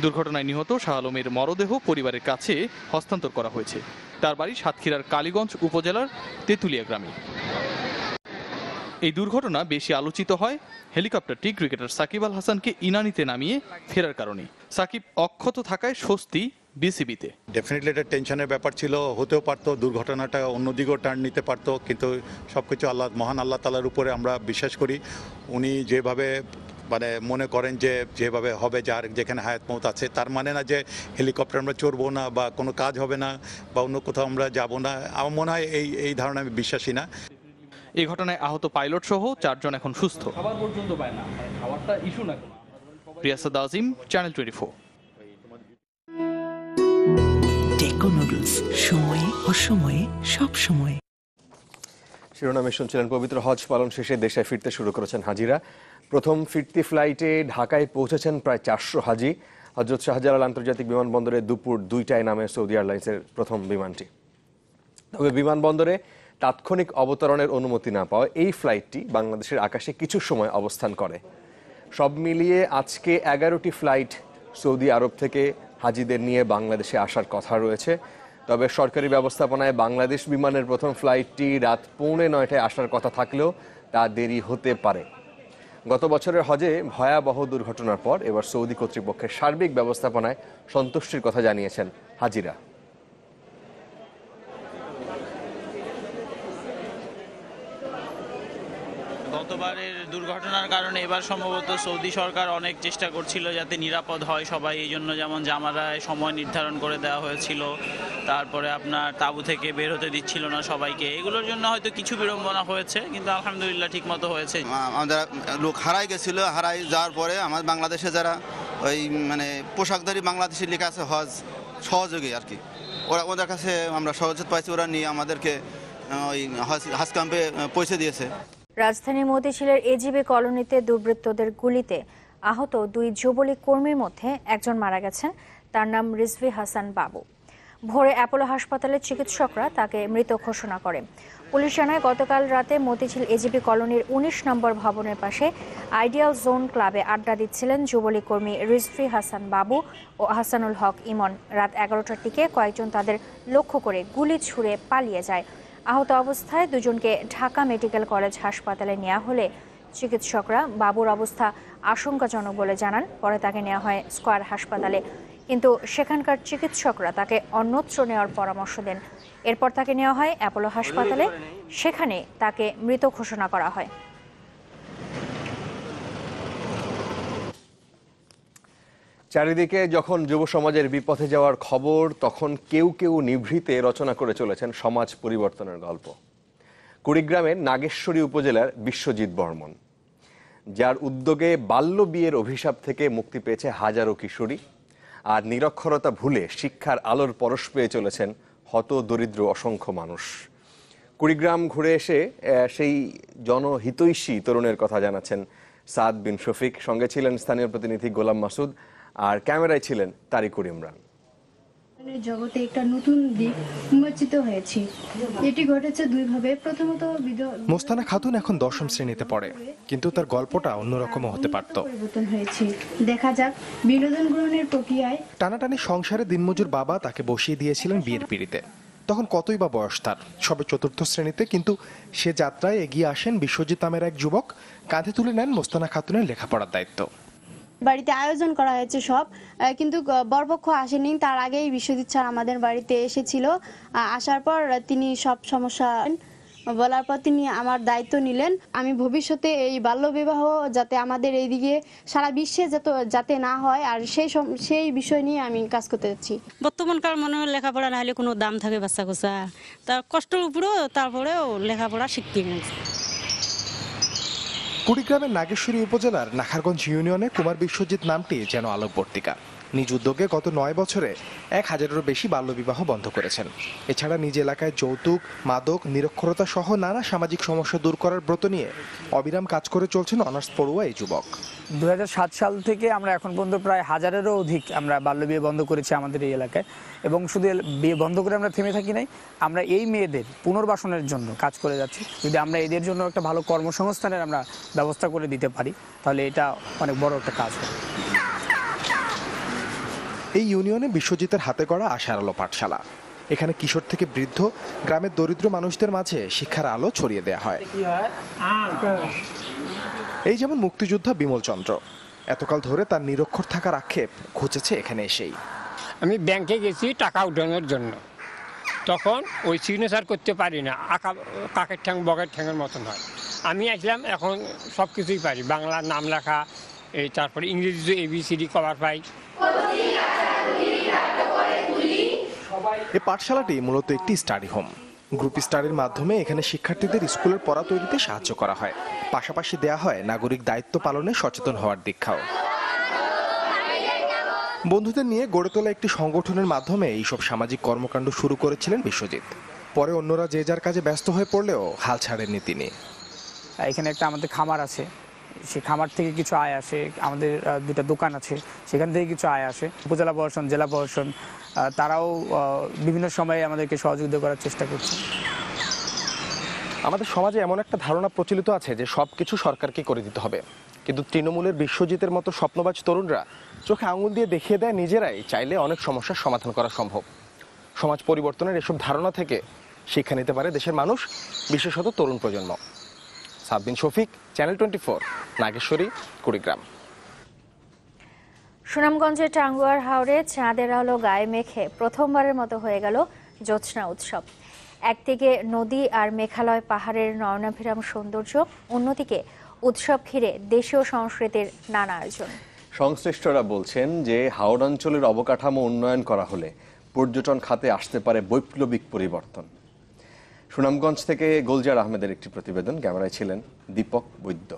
দুর্ঘটনায় নিহত শাহ আলমের মরদেহ পরিবারের কাছে হস্তান্তর করা হয়েছে। তার বাড়ি সাতক্ষীরার কালীগঞ্জ উপজেলার তেঁতুলিয়া গ্রামে। এই দুর্ঘটনা বেশি আলোচিত হয় হেলিকপ্টারটি ক্রিকেটার সাকিব আল হাসানকে ইনানিতে নামিয়ে ফেরার কারণে। সাকিব অক্ষত থাকায় স্বস্তি বিসিবিতে। ডেফিনেটলি এটা টেনশনের ব্যাপার ছিল, হতেও পারতো দুর্ঘটনাটা অন্যদিকেও টার্ন নিতে পারতো, কিন্তু সবকিছু মহান আল্লাহ তাআলার উপরে আমরা বিশ্বাস করি। উনি যেভাবে মনে করেন যে যেভাবে হবে, যার যেখানে হায়াত মৌত আছে, তার মানে না যে হেলিকপ্টার আমরা চড়বো না বা কোনো কাজ হবে না বা অন্য কোথাও আমরা যাব না। আমার মনে হয় এই ধারণা আমি বিশ্বাসী না। এই ঘটনায় আহত পাইলট সহ 4 জন এখন সুস্থ। খাবার পর্যন্ত পায় না, খাবারটা ইস্যু না। রিয়াসাদ আজিম, চ্যানেল 24। টেকো নুডলস, সময়ে অসময়ে সব সময়। শিরোনামে শুনছিলেন পবিত্র হজ পালন শেষে দেশে ফিরতে শুরু করেছেন হাজিরা। প্রথম ফিরতি ফ্লাইটে ঢাকায় পৌঁছেছেন প্রায় 400 হাজি। হযরত শাহজালাল আন্তর্জাতিক বিমানবন্দরে দুপুর 2টায় নামে সৌদি এয়ারলাইন্সের প্রথম বিমানটি। তবে বিমানবন্দরে তাৎক্ষণিক অবতরণের অনুমতি না পাওয়া এই ফ্লাইটটি বাংলাদেশের আকাশে কিছু সময় অবস্থান করে। সব মিলিয়ে আজকে 11টি ফ্লাইট সৌদি আরব থেকে হাজিদের নিয়ে বাংলাদেশে আসার কথা রয়েছে। তবে সরকারি ব্যবস্থাপনায় বাংলাদেশ বিমানের প্রথম ফ্লাইটটি রাত 8:45টায় আসার কথা থাকলেও তা দেরি হতে পারে। গত বছরের হজে ভয়াবহ দুর্ঘটনার পর এবার সৌদি কর্তৃপক্ষের সার্বিক ব্যবস্থাপনায় সন্তুষ্টির কথা জানিয়েছেন হাজিরা। গতবারের দুর্ঘটনার কারণে এবার সম্ভবত সৌদি সরকার অনেক চেষ্টা করছিল যাতে নিরাপদ হয় সবাই, এই জন্য যেমন জামারায় সময় নির্ধারণ করে দেওয়া হয়েছিল, তারপরে আপনার তাঁবু থেকে বের হতে দিচ্ছিল না সবাইকে। এগুলোর জন্য হয়তো কিছু বিড়ম্বনা হয়েছে, কিন্তু আলহামদুলিল্লাহ ঠিক মতো হয়েছে। আমাদের লোক হারাই গেছিল, হারাই যাওয়ার পরে আমার বাংলাদেশে যারা ওই পোশাকধারী বাংলাদেশি লেখা আছে হজ সহযোগী আর কি, ওদের কাছে আমরা সহযোগ পাইছি, ওরা নিয়ে আমাদেরকে ওই হজ ক্যাম্পে পৌঁছে দিয়েছে। রাজধানী মতিঝিলের এজিবি কলোনিতে দুর্বৃত্তদের গুলিতে আহত 2 যুবলীগ কর্মীর মধ্যে একজন মারা গেছেন। তার নাম রিজভি হাসান বাবু। ভোরে অ্যাপোলো হাসপাতালের চিকিৎসকরা তাকে মৃত ঘোষণা করে। পুলিশ জানায় গতকাল রাতে মতিঝিল এজিবি কলোনির 19 নম্বর ভবনের পাশে আইডিয়াল জোন ক্লাবে আড্ডা দিচ্ছিলেন যুবলীগ কর্মী রিজভি হাসান বাবু ও হাসানুল হক ইমন। রাত 11টার দিকে কয়েকজন তাদের লক্ষ্য করে গুলি ছুড়ে পালিয়ে যায়। আহত অবস্থায় দুজনকে ঢাকা মেডিকেল কলেজ হাসপাতালে নেওয়া হলে চিকিৎসকরা বাবুর অবস্থা আশঙ্কাজনক বলে জানান। পরে তাকে নেওয়া হয় স্কয়ার হাসপাতালে, কিন্তু সেখানকার চিকিৎসকরা তাকে অন্যত্র নেওয়ার পরামর্শ দেন। এরপর তাকে নেওয়া হয় অ্যাপোলো হাসপাতালে, সেখানে তাকে মৃত ঘোষণা করা হয়। চারিদিকে যখন যুব সমাজের বিপথে যাওয়ার খবর, তখন কেউ কেউ নিভৃতে রচনা করে চলেছেন সমাজ পরিবর্তনের গল্প। কুড়িগ্রামের নাগেশ্বরী উপজেলার বিশ্বজিৎ বর্মন, যার উদ্যোগে বাল্য বিয়ের অভিশাপ থেকে মুক্তি পেয়েছে হাজারো কিশোরী, আর নিরক্ষরতা ভুলে শিক্ষার আলোর পরশ পেয়ে চলেছেন হত দরিদ্র অসংখ্য মানুষ। কুড়িগ্রাম ঘুরে এসে সেই জনহিতৈষী তরুণের কথা জানাচ্ছেন সাদ বিন শফিক। সঙ্গে ছিলেন স্থানীয় প্রতিনিধি গোলাম মাসুদ, আর ক্যামেরায় ছিলেন তারিকুর ইমরান। জগতে একটা নতুন দিক উন্মোচিত হয়েছে। এটি ঘটেছে দুইভাবে। প্রথমত, মোস্তানা খাতুন এখন 10ম শ্রেণীতে পড়ে, কিন্তু তার গল্পটা অন্যরকম হতে পারত। পরিবর্তন হয়েছে, দেখা যাক বিনোদন গ্রহণের প্রক্রিয়ায়। টানাটানি সংসারে দিনমজুর বাবা তাকে বসিয়ে দিয়েছিলেন বিয়ের পিঁড়িতে। তখন কতই বা বয়স তার, সবে 4র্থ শ্রেণীতে, কিন্তু সে যাত্রায় এগিয়ে আসেন বিশ্বজিৎ নামের এক যুবক। কাঁধে তুলে নেন মোস্তানা খাতুনের লেখাপড়ার দায়িত্ব। বাড়িতে আয়োজন করা হয়েছে সব, কিন্তু বরপক্ষ আসেনি। তার আগেই বিশ্বজিৎ স্যার আমাদের বাড়িতে এসেছিল। আসার পর তিনি সব সমস্যা বলার পর তিনি আমার দায়িত্ব নিলেন। আমি ভবিষ্যতে এই বাল্যবিবাহ যাতে আমাদের এইদিকে সারা বিশ্বে যাতে না হয়, আর সেই বিষয় নিয়ে আমি কাজ করতে যাচ্ছি। বর্তমানকার মনে হয় লেখাপড়া না হলে কোনো দাম থাকে বাচ্চা কোচা, তার কষ্টের উপরেও তারপরেও লেখাপড়া শিখতে গেছে। কুড়িগ্রামের নাগেশ্বরী উপজেলার নাখারগঞ্জ ইউনিয়নে কুমার বিশ্বজিৎ নামটি যেন আলোকবর্তিকা। নিজ উদ্যোগে গত 9 বছরে 1000-এরও বেশি বাল্যবিবাহ বন্ধ করেছেন। এছাড়া নিজ এলাকায় যৌতুক, মাদক, নিরক্ষরতা সহ নানা সামাজিক সমস্যা দূর করার ব্রত নিয়ে অবিরাম কাজ করে চলছেন অনার্স পড়ুয়া এই যুবক। 2007 সাল থেকে আমরা এখন পর্যন্ত প্রায় 1000-এরও অধিক আমরা বাল্যবিয়ে বন্ধ করেছি আমাদের এই এলাকায়, এবং শুধু বিয়ে বন্ধ করে আমরা থেমে থাকি নাই, আমরা এই মেয়েদের পুনর্বাসনের জন্য কাজ করে যাচ্ছি। যদি আমরা এদের জন্য একটা ভালো কর্মসংস্থানের আমরা ব্যবস্থা করে দিতে পারি তাহলে এটা অনেক বড় একটা কাজ হবে। এই ইউনিয়নে বিশ্বজিতের হাতে গড়া আশার আলো পাঠশালা। এখানে কিশোর থেকে বৃদ্ধ গ্রামের দরিদ্র মানুষদের মাঝে শিক্ষার আলো ছড়িয়ে দেওয়া হয়। এই যেমন মুক্তিযোদ্ধা বিমল চন্দ্র, এতকাল ধরে তার নিরক্ষর থাকার আক্ষেপ ঘুচেছে এখানে এসেই। আমি ব্যাংকে গেছি টাকা উঠানোর জন্য, তখন ওই সিগনেচার করতে পারি না, কাকের ঠ্যাং বগের ঠ্যাংয়ের মতন হয়। আমি আসলাম, এখন সব কিছুই পারি, বাংলার নাম লেখা, এই তারপরে ইংরেজি ABCD কভার পাই। এই পাঠশালাটি মূলত একটি স্টাডি হোম। গ্রুপ স্টাডির মাধ্যমে এখানে শিক্ষার্থীদের স্কুলের পড়া তৈরিতে সাহায্য করা হয়, পাশাপাশি দেয়া হয় নাগরিক দায়িত্ব পালনে সচেতন হওয়ার দীক্ষাও। বন্ধুদের নিয়ে গড়ে তোলা একটি সংগঠনের মাধ্যমে এইসব সামাজিক কর্মকাণ্ড শুরু করেছিলেন বিশ্বজিৎ। পরে অন্যরা যে যার কাজে ব্যস্ত হয়ে পড়লেও হাল ছাড়েননি তিনি। এখানে একটা আমাদের খামার আছে, সেই খামার থেকে কিছু আয় আসে, আমাদের 2টা দোকান আছে, সেখান থেকে কিছু আয় আসে। উপজেলা প্রশাসন, জেলা প্রশাসন তারাও বিভিন্ন সময়ে আমাদেরকে সহযোগিতা করার চেষ্টা করছে। আমাদের সমাজে এমন একটা ধারণা প্রচলিত আছে যে সবকিছু সরকারকে করে দিতে হবে, কিন্তু তৃণমূলের বিশ্বজিতের মতো স্বপ্নবাজ তরুণরা চোখে আঙুল দিয়ে দেখিয়ে দেয় নিজেরাই চাইলে অনেক সমস্যার সমাধান করা সম্ভব। সমাজ পরিবর্তনের এসব ধারণা থেকে শিক্ষা নিতে পারে দেশের মানুষ, বিশেষত তরুণ প্রজন্ম। সাববিন শফিক, চ্যানেল 24, নাগেশ্বরী, কুড়িগ্রাম। সুনামগঞ্জের টাঙ্গুয়ার হাওরে চাঁদের আলো গায়ে মেখে প্রথমবারের মতো হয়ে গেল জ্যোৎস্না উৎসব। একদিকে নদী আর মেঘালয় পাহাড়ের নয়নাভিরাম সৌন্দর্য, অন্যদিকে উৎসব ঘিরে দেশীয় সংস্কৃতির নানা আয়োজন। সংশ্লিষ্টরা বলছেন যে হাওড় অঞ্চলের অবকাঠামো উন্নয়ন করা হলে পর্যটন খাতে আসতে পারে বৈপ্লবিক পরিবর্তন। সুনামগঞ্জ থেকে গোলজার আহমেদের একটি প্রতিবেদন, ক্যামেরায় ছিলেন দীপক বৈদ্য।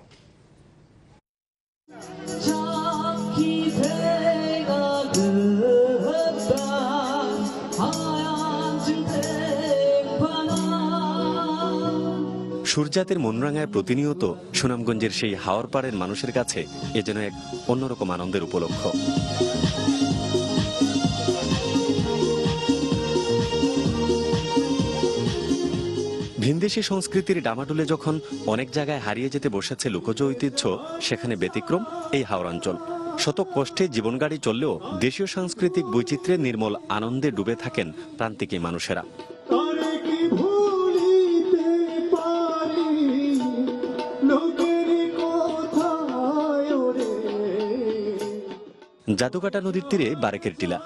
সূর্যাতের মনরাঙায় প্রতিনিয়ত সুনামগঞ্জের সেই হাওর পাড়ের মানুষের কাছে এ যেন এক অন্যরকম আনন্দের উপলক্ষ। ভিনদেশী সংস্কৃতির ডামাডোলে যখন অনেক জায়গায় হারিয়ে যেতে বসেছে লোকজ ঐতিহ্য, সেখানে ব্যতিক্রম এই হাওড়াঞ্চল। শত কষ্টে জীবনগাড়ি চললেও দেশীয় সাংস্কৃতিক বৈচিত্র্যে নির্মল আনন্দে ডুবে থাকেন প্রান্তিক মানুষেরা। জাদুকাটা নদীর তীরে বারেকের টিলা,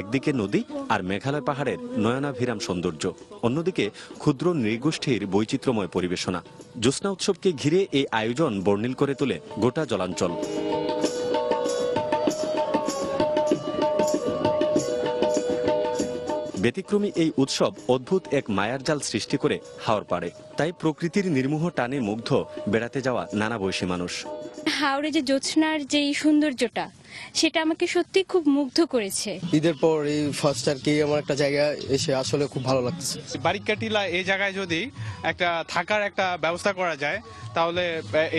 একদিকে নদী আর মেঘালয় পাহাড়ের নয়নাভিরাম সৌন্দর্য, অন্যদিকে ক্ষুদ্র নৃগোষ্ঠীর বৈচিত্র্যময় পরিবেশনা। জ্যোৎস্না উৎসবকে ঘিরে এই আয়োজন বর্ণিল করে তোলে গোটা জলাঞ্চল। ব্যতিক্রমী এই উৎসব অদ্ভুত এক মায়ার জাল সৃষ্টি করে হাওর পাড়ে, তাই প্রকৃতির নির্মোহ টানে মুগ্ধ বেড়াতে যাওয়া নানা বয়সী মানুষ। হাওড়ে যে জ্যোৎস্নার যে সৌন্দর্যটা, সেটা আমাকে সত্যি খুব মুগ্ধ করেছে। ঈদের পর এই ফার্স্ট আর কি আমার একটা জায়গায় এসে আসলে খুব ভালো লাগছে। বারিকাটিলা এই জায়গায় যদি একটা থাকার একটা ব্যবস্থা করা যায় তাহলে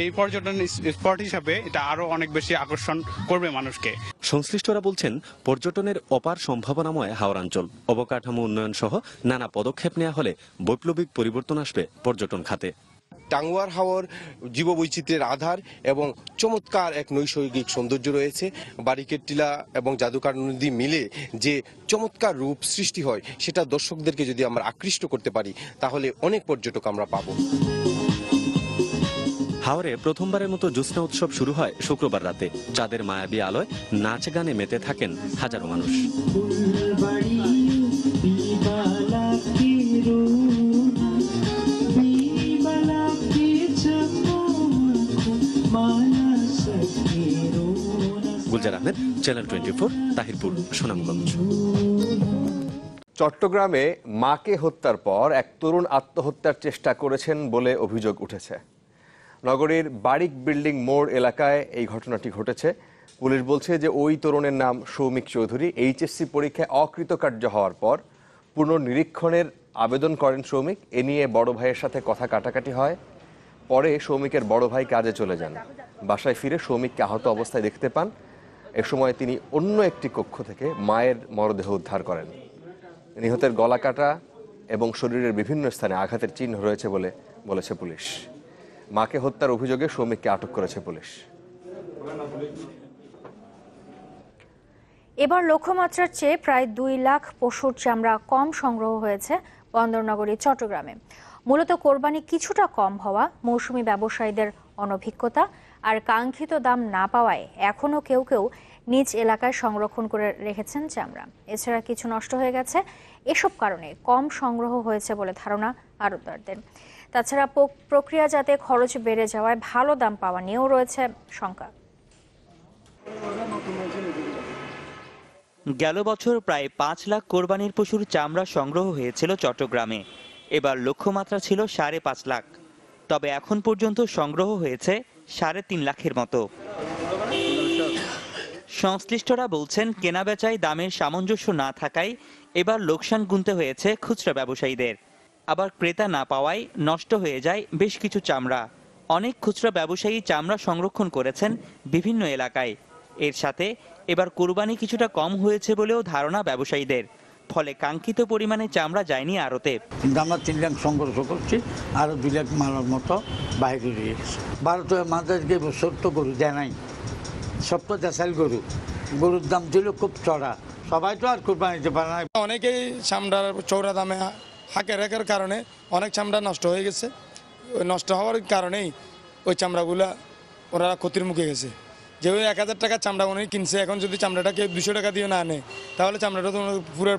এই পর্যটন স্পট হিসাবে এটা আরো অনেক বেশি আকর্ষণ করবে মানুষকে। সংশ্লিষ্টরা বলছেন পর্যটনের অপার সম্ভাবনাময় হাওড়াঞ্চল, অবকাঠামো উন্নয়ন সহ নানা পদক্ষেপ নেওয়া হলে বৈপ্লবিক পরিবর্তন আসবে পর্যটন খাতে। টাঙ্গুয়ার হাওর জীববৈচিত্র্যের আধার এবং চমৎকার এক নৈসর্গিক সৌন্দর্য রয়েছে। বারিকের টিলা এবং জাদুকার নদী মিলে যে চমৎকার রূপ সৃষ্টি হয়, সেটা দর্শকদেরকে যদি আমরা আকৃষ্ট করতে পারি তাহলে অনেক পর্যটক আমরা পাবো। হাওরে প্রথমবারের মতো জ্যোৎস্না উৎসব শুরু হয় শুক্রবার রাতে। চাঁদের মায়াবী আলোয় নাচ গানে মেতে থাকেন হাজারো মানুষ। গুলজার আহমেদ, চ্যানেল 24, তাহিরপুর, সুনামগঞ্জ। চট্টগ্রামে মাকে হত্যার পর এক তরুণ আত্মহত্যার চেষ্টা করেছেন বলে অভিযোগ উঠেছে। নগরীর বারিক বিল্ডিং মোড় এলাকায় এই ঘটনাটি ঘটেছে। পুলিশ বলছে যে ওই তরুণের নাম সৌমিক চৌধুরী। এইচএসসি পরীক্ষায় অকৃতকার্য হওয়ার পর পুনর্নিরীক্ষণের আবেদন করেন সৌমিক। এ নিয়ে বড় ভাইয়ের সাথে কথা কাটাকাটি হয়। পরে সৌমিকের বড় ভাই কাজে চলে যান। বাসায় ফিরে সৌমিককে আহত অবস্থায় দেখতে পান। এ সময় তিনি অন্য একটি কক্ষ থেকে মায়ের মরদেহ উদ্ধার করেন। নিহতের গলা কাটা এবং শরীরের বিভিন্ন স্থানে আঘাতের চিহ্ন রয়েছে বলে বলেছে পুলিশ। মাকে হত্যার অভিযোগে সৌমিককে আটক করেছে পুলিশ। এবার লক্ষ্যমাত্রার চেয়ে প্রায় 2 লাখ পশুর চামড়া কম সংগ্রহ হয়েছে বন্দরনগরী চট্টগ্রামে। মূলত কোরবানি কিছুটা কম হওয়া, মৌসুমী ব্যবসায়ীদের অনভিজ্ঞতা আর কাঙ্ক্ষিত দাম না পাওয়ায় এখনও কেউ কেউ নিজ এলাকায় সংরক্ষণ করে রেখেছেন চামড়া। এছাড়া কিছু নষ্ট হয়ে গেছে। এসব কারণে কম সংগ্রহ হয়েছে বলে ধারণা আড়তদারদের। তাছাড়া প্রক্রিয়াজাতে খরচ বেড়ে যাওয়ায় ভালো দাম পাওয়া নিয়েও রয়েছে শঙ্কা। গেল বছর প্রায় 5 লাখ কোরবানির পশুর চামড়া সংগ্রহ হয়েছিল চট্টগ্রামে। এবার লক্ষ্যমাত্রা ছিল 5.5 লাখ। তবে এখন পর্যন্ত সংগ্রহ হয়েছে 3.5 লাখের মতো। সংশ্লিষ্টরা বলছেন কেনাবেচায় দামের সামঞ্জস্য না থাকায় এবার লোকসান গুনতে হয়েছে খুচরা ব্যবসায়ীদের। আবার ক্রেতা না পাওয়ায় নষ্ট হয়ে যায় বেশ কিছু চামড়া। অনেক খুচরা ব্যবসায়ী চামড়া সংরক্ষণ করেছেন বিভিন্ন এলাকায়। এর সাথে এবার কোরবানি কিছুটা কম হয়েছে বলেও ধারণা ব্যবসায়ীদের। ফলে কাঙ্ক্ষিত পরিমাণে চামড়া যায়নি আড়তে। আমরা 3 লাখ সংগ্রহ করছি, আরো 2 লাখ মালের মতো বাইরে রয়ে গেছে। ভারতের আমাদেরকে বছর তো গরু দেয় নাই, সব তো দেশাল গরু। গরুর দাম ছিল খুব চড়া, সবাই তো আর কোরবানি দিতে পারে না। অনেকেই চামড়ার চৌড়া দামে হাঁকে রাখার কারণে অনেক চামড়া নষ্ট হয়ে গেছে। নষ্ট হওয়ার কারণেই ওই চামড়াগুলা ওরা ক্ষতির মুখে গেছে। যে ওই 1000 টাকার চামড়া উনি কিনছে, এখন যদি চামড়াটাকে 200 টাকা দিয়ে না আনে তাহলে চামড়াটা তো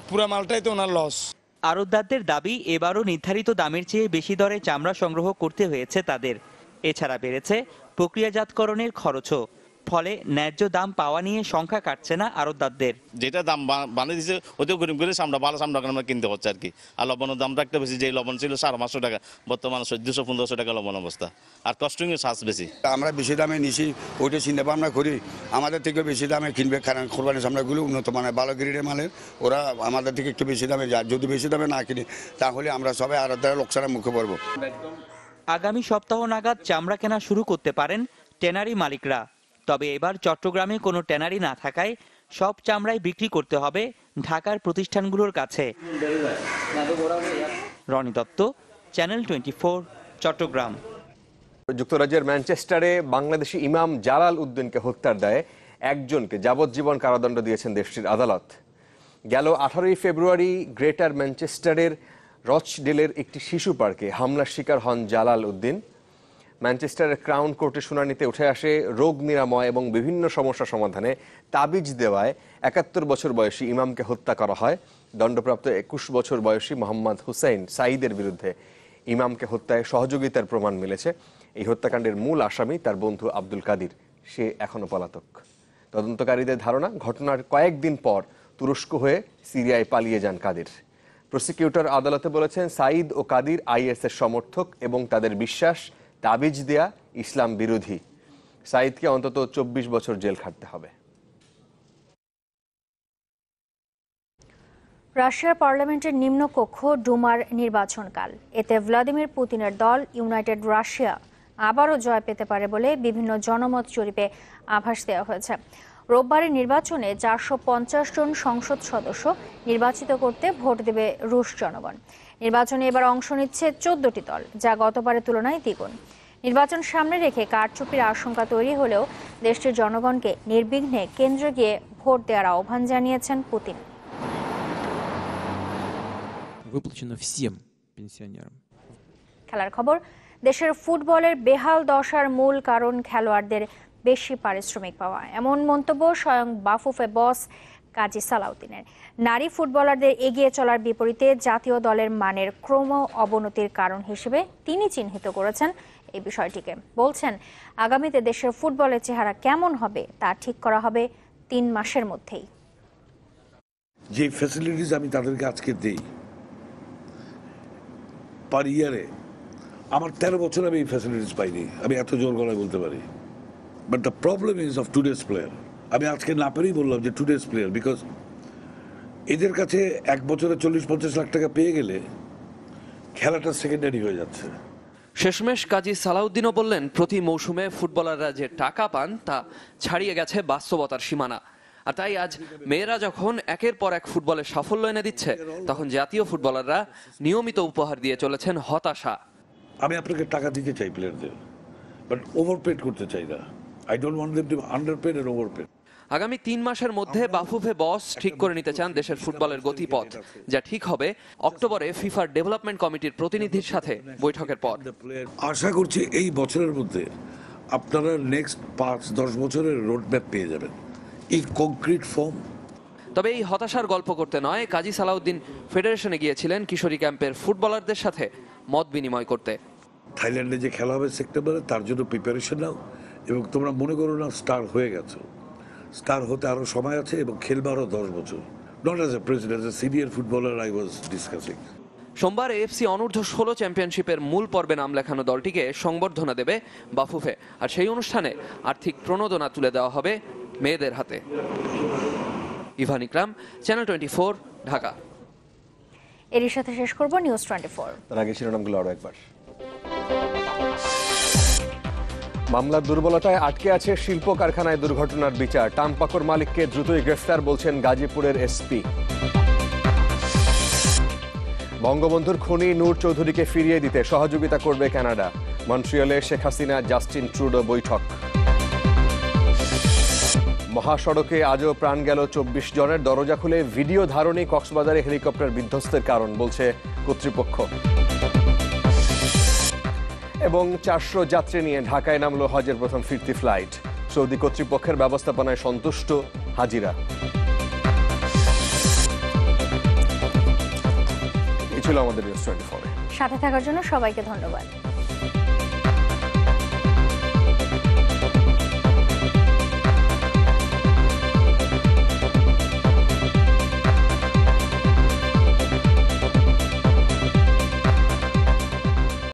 পুরো মালটাই তো ওনার লস। আড়তদারদের দাবি এবারও নির্ধারিত দামের চেয়ে বেশি দরে চামড়া সংগ্রহ করতে হয়েছে তাদের। এছাড়া বেড়েছে প্রক্রিয়াজাতকরণের খরচও। ফলে ন্যায্য দাম পাওয়া নিয়ে সংখ্যা কাটছে না আড়তদারদের। যেটা দাম বানিয়ে দিচ্ছে ওতেও গরিব করে চামড়া ভালো চামড়া আমরা কিনতে হচ্ছে আর কি। আর লবণের দামটা একটা বেশি। যে লবণ ছিল 550 টাকা, বর্তমানে 1400-1500 টাকা লবণ অবস্থা। আর কস্টিংয়ের চার্জ বেশি। আমরা বেশি দামে নিছি, ওইটা চিন্তা ভাবনা করি আমাদের থেকে বেশি দামে কিনবে, কারণ কোরবানির চামড়াগুলো উন্নত মানের ভালো গ্রেডের মালের। ওরা আমাদের থেকে একটু বেশি দামে যায়। যদি বেশি দামে না কিনি তাহলে আমরা সবাই আড়তদারের লোকসানের মুখে পড়বো। আগামী সপ্তাহ নাগাদ চামড়া কেনা শুরু করতে পারেন ট্যানারি মালিকরা। তবে এবার চট্টগ্রামে কোনো ট্যানারি না থাকায় সব চামড়াই বিক্রি করতে হবে ঢাকার প্রতিষ্ঠানগুলোর কাছে। রনি দত্ত, চ্যানেল 24, চট্টগ্রাম। যুক্তরাজ্যের ম্যানচেস্টারে বাংলাদেশি ইমাম জালাল উদ্দিনকে হত্যার দায়ে একজনকে যাবজ্জীবন কারাদণ্ড দিয়েছেন দেশটির আদালত। গেল 18 ফেব্রুয়ারি গ্রেটার ম্যানচেস্টারের রচডেলের একটি শিশু পার্কে হামলার শিকার হন জালাল উদ্দিন। ম্যানচেস্টারের ক্রাউন কোর্টে শুনানিতে উঠে আসে রোগ নিরাময় এবং বিভিন্ন সমস্যা সমাধানে তাবিজ দেওয়ায় 71 বছর বয়সী ইমামকে হত্যা করা হয়। দণ্ডপ্রাপ্ত 21 বছর বয়সী মোহাম্মদ হুসাইন সাঈদের বিরুদ্ধে ইমামকে হত্যায় সহযোগিতার প্রমাণ মিলেছে। এই হত্যাকাণ্ডের মূল আসামি তার বন্ধু আব্দুল কাদির। সে এখনো পলাতক। তদন্তকারীদের ধারণা, ঘটনার কয়েকদিন পর তুরস্ক হয়ে সিরিয়ায় পালিয়ে যান কাদির। প্রসিকিউটর আদালতে বলেছেন সাঈদ ও কাদির আইএসের সমর্থক এবং তাদের বিশ্বাস তাবিজ দেয়া ইসলাম বিরোধী। সাঈদকে অন্তত 24 বছর জেল খাটতে হবে। রাশিয়ার পার্লামেন্টের নিম্নকক্ষ ডুমার নির্বাচনকাল। এতে ভ্লাদিমির পুতিনের দল ইউনাইটেড রাশিয়া আবারও জয় পেতে পারে বলে বিভিন্ন জনমত জরিপে আভাস দেওয়া হয়েছে। রোববারের নির্বাচনে 450 জন সংসদ সদস্য নির্বাচিত করতে ভোট দেবে রুশ জনগণ। নির্বাচনে এবার অংশ নিচ্ছে 14টি দল, যা গতবারের তুলনায় দ্বিগুণ। নির্বাচন সামনে রেখে কারচুপির আশঙ্কা তৈরি হলেও দেশটির জনগণকে নির্বিঘ্নে কেন্দ্রে গিয়ে ভোট দেওয়ার আহ্বান জানিয়েছেন পুতিন। খেলার খবর। দেশের ফুটবলের বেহাল দশার মূল কারণ খেলোয়াড়দের বেশি পারিশ্রমিক পাওয়া, এমন মন্তব্য স্বয়ং বাফুফে বস কাজী সালাউদ্দিনের। নারী ফুটবলারদের এগিয়ে চলার বিপরীতে জাতীয় দলের মানের ক্রম অবনতির কারণ হিসেবে তিনি চিহ্নিত করেছেন এই বিষয়টিকে। বলছেন, আগামীতে দেশের ফুটবলের চেহারা কেমন হবে তা ঠিক করা হবে 3 মাসের মধ্যেই। যে ফ্যাসিলিটিস আমি তাদেরকে আজকে দেই পার ইয়ারে, আমার 13 বছর আমি এই ফ্যাসিলিটিস পাইনি। আমি এত জোর গলায় বলতে পারি। But the problem is of today's player. আমি আজকে না পেরেই বললাম যে টুডেস প্লেয়ার, বিকজ এদের কাছে 1 বছরে 40-50 লাখ টাকা পেয়ে গেলে খেলাটা সেকেন্ডারি হয়ে যাচ্ছে। শেষমেশ কাজী সালাউদ্দিনও বললেন, প্রতি মৌসুমে ফুটবলাররা যে টাকা পান তা ছাড়িয়ে গেছে বাস্তবতার সীমানা। আর তাই আজ মেয়েরা যখন একের পর এক ফুটবলে সাফল্য এনে দিচ্ছে, তখন জাতীয় ফুটবলাররা নিয়মিত উপহার দিয়ে চলেছেন হতাশা। আমি আপনাকে টাকা দিতে চাই প্লেয়ারদের, বাট ওভারপেড করতে চাই না। I don't want them to underpaid and overpaid. আগামী 3 মাসের মধ্যে বাফুফে বস ঠিক করে নিতে চান দেশের ফুটবলের গতিপথ, যা ঠিক হবে অক্টোবরে ফিফার ডেভেলপমেন্ট কমিটির প্রতিনিধির সাথে বৈঠকের পর। আশা করছি এই বছরের মধ্যে আপনারা নেক্সট 5-10 বছরের রোডম্যাপ পেয়ে যাবেন এই কংক্রিট ফর্ম। তবে এই হতাশার গল্প করতে নয়, কাজী সালাউদ্দিন ফেডারেশনে গিয়েছিলেন কিশোরী ক্যাম্পের ফুটবলারদের সাথে মত বিনিময় করতে। থাইল্যান্ডে যে খেলা হবে সেপ্টেম্বরে, তার জন্য প্রিপারেশন নাও এবং তোমরা মনে করো না স্টার হয়ে গেছো। স্টার হতে আরো সময় আছে এবং খেলবে আরো 10 বছর। Not as a president, as a senior footballer I was discussing. সোমবার এএফসি অনূর্ধ্ব 16 চ্যাম্পিয়নশিপের মূল পর্বে নাম লেখানো দলটিকে সংবর্ধনা দেবে বাফুফে, আর সেই অনুষ্ঠানে আর্থিক প্রণোদনা তুলে দেওয়া হবে মেয়েদের হাতে। ইভান ইকরাম, চ্যানেল 24, ঢাকা। এরই সাথে শেষ করব নিউজ 24। তার আগে শিরোনামগুলো আরো একবার। মামলার দুর্বলতায় আটকে আছে শিল্প কারখানায় দুর্ঘটনার বিচার। টাম্পাকোর মালিককে দ্রুতই গ্রেফতার বলছেন গাজীপুরের এসপি। বঙ্গবন্ধুর খুনি নূর চৌধুরীকে ফিরিয়ে দিতে সহযোগিতা করবে কানাডা। মন্ট্রিয়লে শেখ হাসিনা জাস্টিন ট্রুডো বৈঠক। মহাসড়কে আজও প্রাণ গেল 24 জনের। দরজা খুলে ভিডিও ধারণে কক্সবাজারে হেলিকপ্টার বিধ্বস্তের কারণ বলছে কর্তৃপক্ষ। এবং 400 যাত্রী নিয়ে ঢাকায় নামলো হজের প্রথম ফিরতি ফ্লাইট। সৌদি কর্তৃপক্ষের ব্যবস্থাপনায় সন্তুষ্ট হাজিরা। এই ছিল আমাদের নিউজ 24। সাথে থাকার জন্য সবাইকে ধন্যবাদ।